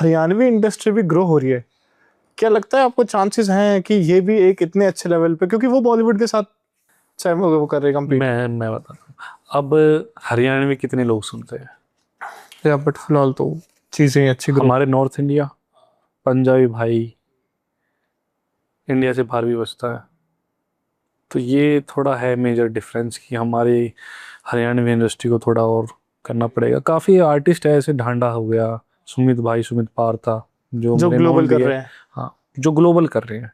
Haryanvi industry भी grow हो रही है। क्या लगता है आपको, चांसेस हैं कि ये भी एक इतने अच्छे लेवल पे, क्योंकि वो बॉलीवुड के साथ चाहे वो कर रहे कम्पीट? मैं बताता हूँ। अब हरियाणा में कितने लोग सुनते हैं? या बट फिलहाल तो चीज़ें अच्छी ग्रो। हमारे नॉर्थ इंडिया, पंजाबी भाई इंडिया से बाहर भी बसता है। तो ये थोड़ा है मेजर डिफरेंस कि हमारी हरियाणवी इंडस्ट्री को थोड़ा और करना पड़ेगा। काफ़ी आर्टिस्ट है, ऐसे ढांडा हो गया, सुमित भाई, सुमित पार्था, जो जो मेरे ग्लोबल नॉन भी कर है। रहे हैं। हाँ, जो ग्लोबल कर रहे हैं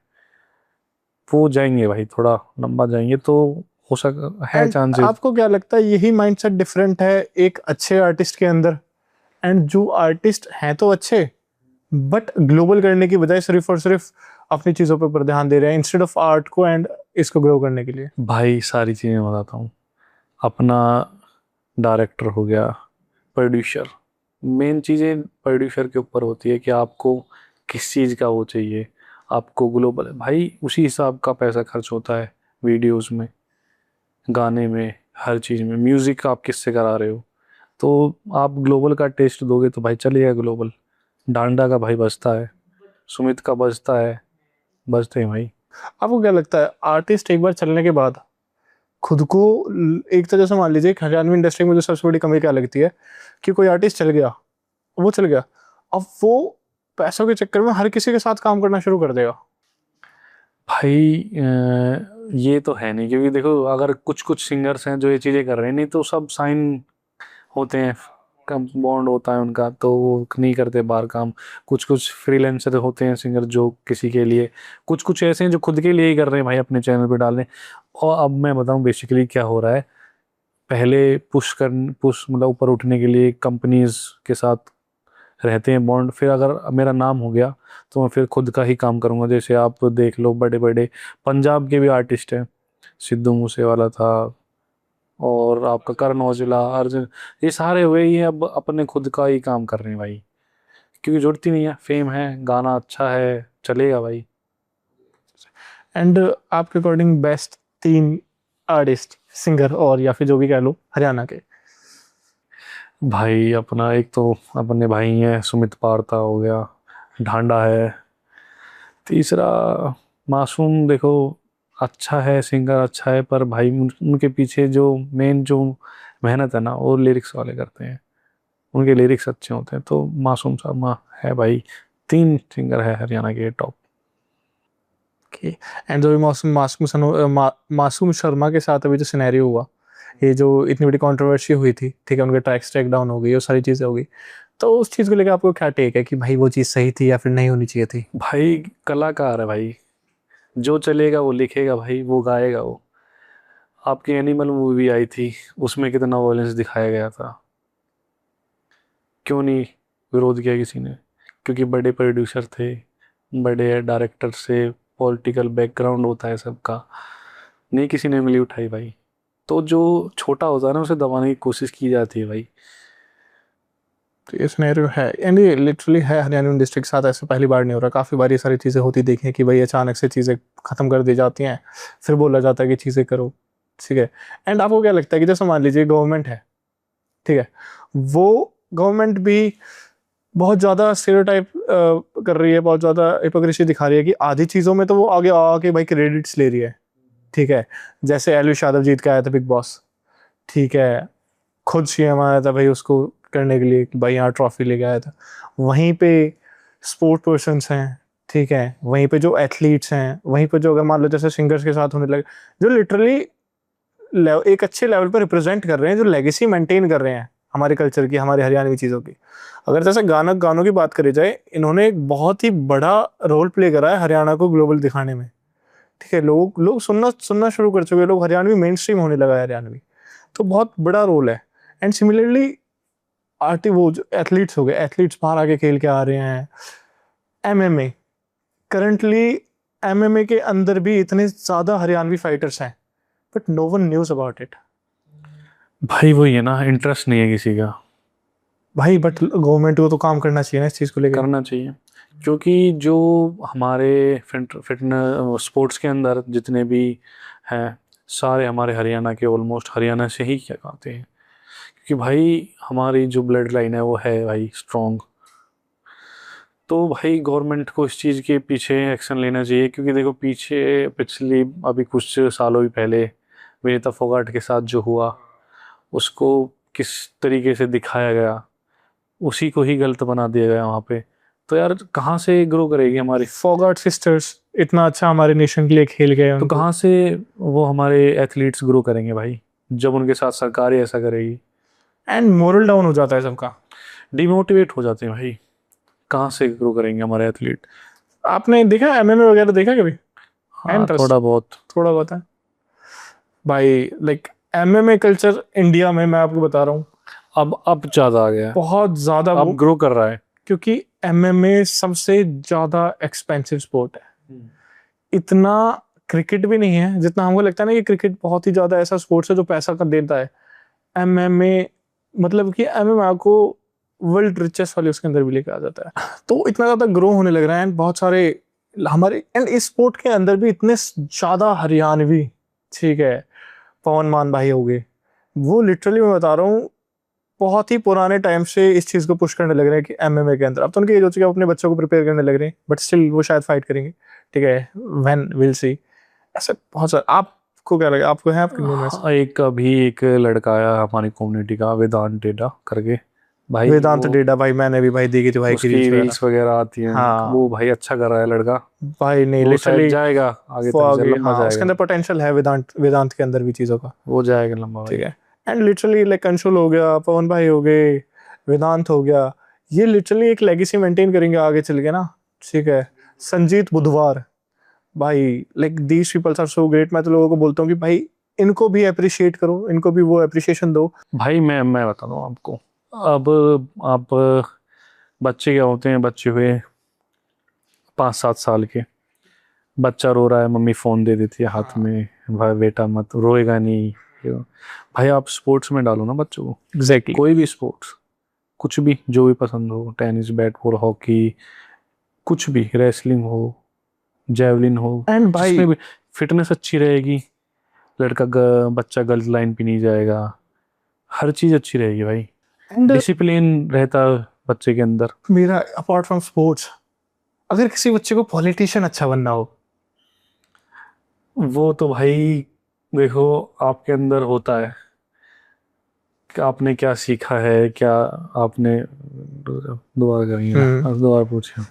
वो जाएंगे भाई, थोड़ा लंबा जाएंगे तो हो सक है एंड चांसेस। आपको क्या लगता है यही माइंडसेट डिफरेंट है एक अच्छे आर्टिस्ट के अंदर? एंड जो आर्टिस्ट हैं तो अच्छे, बट ग्लोबल करने की बजाय सिर्फ और सिर्फ अपनी चीज़ों पर ध्यान दे रहे हैं इंस्टेड ऑफ आर्ट को एंड इसको ग्रो करने के लिए। भाई सारी चीज़ें बताता हूँ। अपना डायरेक्टर हो गया, प्रोड्यूसर, मेन चीज़ें प्रोड्यूसर के ऊपर होती है कि आपको किस चीज़ का वो चाहिए। आपको ग्लोबल भाई उसी हिसाब का पैसा खर्च होता है, वीडियोस में, गाने में, हर चीज़ में। म्यूज़िक आप किससे करा रहे हो? तो आप ग्लोबल का टेस्ट दोगे तो भाई चलिएगा ग्लोबल। डांडा का भाई बजता है, सुमित का बजता है, बजते हैं भाई। आपको क्या लगता है आर्टिस्ट एक बार चलने के बाद खुद को एक तरह से मान लीजिए हरियाणवी इंडस्ट्री में जो सबसे बड़ी कमी क्या लगती है कि कोई आर्टिस्ट चल गया, वो चल गया, अब वो पैसों के चक्कर में हर किसी के साथ काम करना शुरू कर देगा। भाई ये तो है नहीं, क्योंकि देखो अगर कुछ कुछ सिंगर्स हैं जो ये चीज़ें कर रहे हैं, नहीं तो सब साइन होते हैं, कम बॉन्ड होता है उनका, तो वो नहीं करते बाहर काम। कुछ कुछ फ्रीलांसर होते हैं सिंगर जो किसी के लिए, कुछ कुछ ऐसे हैं जो खुद के लिए ही कर रहे हैं भाई, अपने चैनल पे डाल रहे हैं। और अब मैं बताऊं बेसिकली क्या हो रहा है। पहले पुश मतलब ऊपर उठने के लिए कंपनीज के साथ रहते हैं बॉन्ड, फिर अगर मेरा नाम हो गया तो मैं फिर खुद का ही काम करूंगा। जैसे आप देख लो, बड़े बड़े पंजाब के भी आर्टिस्ट हैं, सिद्धू मूसेवाला था, और आपका करण औजला, अर्जुन, ये सारे हुए ही हैं, अब अपने खुद का ही काम कर रहे हैं भाई, क्योंकि जरूरत ही नहीं है, फेम है, गाना अच्छा है, चलेगा भाई। एंड आपके अकॉर्डिंग बेस्ट 3 आर्टिस्ट, सिंगर और या फिर जो भी कह लो हरियाणा के? भाई अपना एक तो अपने भाई हैं, सुमित पार्था हो गया, ढांडा है। तीसरा मासूम, देखो अच्छा है, सिंगर अच्छा है, पर भाई उनके पीछे जो मेन जो मेहनत है ना, वो लिरिक्स वाले करते हैं। उनके लिरिक्स अच्छे होते हैं, तो मासूम शर्मा है भाई। 3 सिंगर है हरियाणा के टॉप। ओके। एंड जो भी मासूम शर्मा के साथ अभी जो सिनेरियो हुआ, ये जो इतनी बड़ी कंट्रोवर्सी हुई थी, ठीक है, उनके ट्रैक्स टेक डाउन हो गई, वो सारी चीज़ें हो गई, तो उस चीज़ को लेकर आपको क्या टेक है कि भाई वो चीज़ सही थी या फिर नहीं होनी चाहिए थी? भाई कलाकार है भाई, जो चलेगा वो लिखेगा भाई, वो गाएगा वो। आपकी एनिमल मूवी आई थी, उसमें कितना वॉयलेंस दिखाया गया था, क्यों नहीं विरोध किया किसी ने? क्योंकि बड़े प्रोड्यूसर थे, बड़े डायरेक्टर से पॉलिटिकल बैकग्राउंड होता है सबका, नहीं किसी ने उंगली उठाई भाई। तो जो छोटा होता है ना, उसे दबाने की कोशिश की जाती है भाई। तो ये सिनेरियो है, एंड ये लिटरली है हरियाणा डिस्ट्रिक्ट के साथ, ऐसे पहली बार नहीं हो रहा, काफ़ी बार ये सारी चीज़ें होती देखी हैं कि भाई अचानक से चीज़ें ख़त्म कर दी जाती हैं, फिर बोला जाता है कि चीज़ें करो, ठीक है। एंड आपको क्या लगता है कि जैसे मान लीजिए गवर्नमेंट है, ठीक है, वो गवर्नमेंट भी बहुत ज़्यादा स्टेरियोटाइप कर रही है, बहुत ज़्यादा हिपोक्रेसी दिखा रही है कि आधी चीज़ों में तो वो आगे आके भाई क्रेडिट्स ले रही है, ठीक है। जैसे एलविश यादव जीत के आया था बिग बॉस, ठीक है, खुद सीएम आया था भाई उसको करने के लिए कि भाई यहाँ ट्रॉफी लेके आया था। वहीं पे स्पोर्ट पर्सन्स हैं, ठीक है, वहीं पे जो एथलीट्स हैं, वहीं पे जो अगर मान लो जैसे सिंगर्स के साथ होने लगे, जो लिटरली एक अच्छे लेवल पर रिप्रेजेंट कर रहे हैं, जो लेगेसी मेंटेन कर रहे हैं हमारे कल्चर की, हमारे हरियाणवी चीज़ों की। अगर जैसे गानों की बात करी जाए, इन्होंने एक बहुत ही बड़ा रोल प्ले करा है हरियाणा को ग्लोबल दिखाने में, ठीक है। लोग लोग सुनना सुनना शुरू कर चुके हैं, लोग हरियाणवी मेन स्ट्रीम होने लगा है हरियाणवी, तो बहुत बड़ा रोल है। एंड सिमिलरली आर्टी वो जो एथलीट्स हो गए, एथलीट्स बाहर आके खेल के आ रहे हैं। एमएमए करंटली, एमएमए के अंदर भी इतने ज़्यादा हरियाणवी फाइटर्स हैं, but no one news about it. भाई वही है ना, इंटरेस्ट नहीं है किसी का। भाई बट गवर्नमेंट को तो काम करना चाहिए ना इस चीज़ को लेके। करना चाहिए, क्योंकि जो हमारे फिटनेस स्पोर्ट्स के अंदर जितने भी हैं, सारे हमारे हरियाणा के, ऑलमोस्ट हरियाणा से ही क्या कहते हैं, क्योंकि भाई हमारी जो ब्लड लाइन है वो है भाई स्ट्रॉन्ग। तो भाई गवर्नमेंट को इस चीज़ के पीछे एक्शन लेना चाहिए, क्योंकि देखो पीछे पिछली अभी कुछ सालों ही पहले विनीता फोगाट के साथ जो हुआ, उसको किस तरीके से दिखाया गया, उसी को ही गलत बना दिया गया वहाँ पे। तो यार कहाँ से ग्रो करेगी हमारी, फॉगाट सिस्टर्स इतना अच्छा हमारे नेशन के लिए खेल गए तो उनको। कहाँ से वो हमारे एथलीट्स ग्रो करेंगे भाई, जब उनके साथ सरकार ही ऐसा करेगी। एंड मोरल डाउन हो जाता है सबका। डिमोटिवेट हो जाते हैं भाई, कहाँ से ग्रो करेंगे हमारे एथलीट। आपने देखा एमएमए वगैरह देखा कभी? हाँ इंटरेस्ट थोड़ा बहुत। थोड़ा बहुत है भाई। लाइक एमएमए कल्चर इंडिया में, मैं आपको बता रहा हूँ, अब ज़्यादा आ गया है, बहुत ज्यादा वो, अब ग्रो कर रहा है। क्योंकि एमएमए सबसे ज्यादा एक्सपेंसिव स्पोर्ट है। इतना क्रिकेट भी नहीं है जितना हमको लगता है ना कि क्रिकेट बहुत ही ज्यादा ऐसा स्पोर्ट्स है जो पैसा कर देता है। एमएमए मतलब कि एमएमए को वर्ल्ड रिचेस्ट वाले उसके अंदर भी लेके आ जाता है। तो इतना ज्यादा ग्रो होने लग रहा है, एंड बहुत सारे हमारे, एंड इस स्पोर्ट के अंदर भी इतने ज्यादा हरियाणवी, ठीक है, पवन मान भाई हो गए, वो लिटरली मैं बता रहा हूँ बहुत ही पुराने टाइम से इस चीज को पुश करने लग रहे हैं कि एमएमए के अंदर। अब तो उनकी एज हो चुकी है, अपने बच्चों को प्रिपेयर करने लग रहे हैं, बट स्टिल वो शायद फाइट करेंगे, ठीक है, व्हेन विल सी। ऐसे बहुत सारे। आपको क्या लगा, आपको है आपके नोन में? हाँ, एक अभी एक लड़का आया हमारी कम्युनिटी का, वेदांत डेडा करके, भाई वेदांत वो डेडा भाई, मैंने भी भाई देखी थी भाई की उसकी रील्स वगैरह। रील्स वगैरह आती हैं, हाँ वो भाई अच्छा कर रहा है लड़का। भाई, नहीं वो शायद लिटरली जाएगा आगे तक, फॉग, लंबा हाँ उसके जाएगा, अंदर पोटेंशियल है, वेदांत वेदांत के अंदर भी चीजों का, वो जाएगा लंबा ठीक भाई। है। एंड लिटरली लाइक अंशुल हो गया, पवन भाई हो गए, वेदांत हो गया, ये लिटरली एक लेगेसी मेंटेन करेंगे आगे चल के ना, ठीक है। संजीत बुधवार भाई, like these peoples are so great. मैं तो लोगों को बोलता हूँ कि भाई इनको भी अप्रिशिएट करो, इनको भी वो अप्रिशिएशन दो। भाई मैं बता दूँ आपको, अब आप बच्चे क्या होते हैं, बच्चे हुए 5-7 साल के, बच्चा रो रहा है, मम्मी फ़ोन दे देती है हाथ में, भाई बेटा मत रोएगा नहीं, भाई आप स्पोर्ट्स में डालो ना बच्चों को, एग्जैक्टली। कोई भी स्पोर्ट्स, कुछ भी जो भी पसंद हो, टेनिस, बैट बॉल, हॉकी, कुछ भी, रेसलिंग हो, जेवलिन हो, एंड भाई, जिसमें भी फिटनेस अच्छी रहेगी, बच्चा गलत लाइन पे नहीं जाएगा, हर चीज़ अच्छी रहेगी भाई, एंड डिसिप्लिन रहता है बच्चे के अंदर। मेरा अपार्ट फ्रॉम स्पोर्ट्स, अगर किसी बच्चे को पॉलिटिशियन अच्छा बनना हो, वो तो भाई देखो आपके अंदर होता है कि आपने क्या सीखा है, क्या आपने, दोबारा करेंगे ना, दोबारा पूछिए।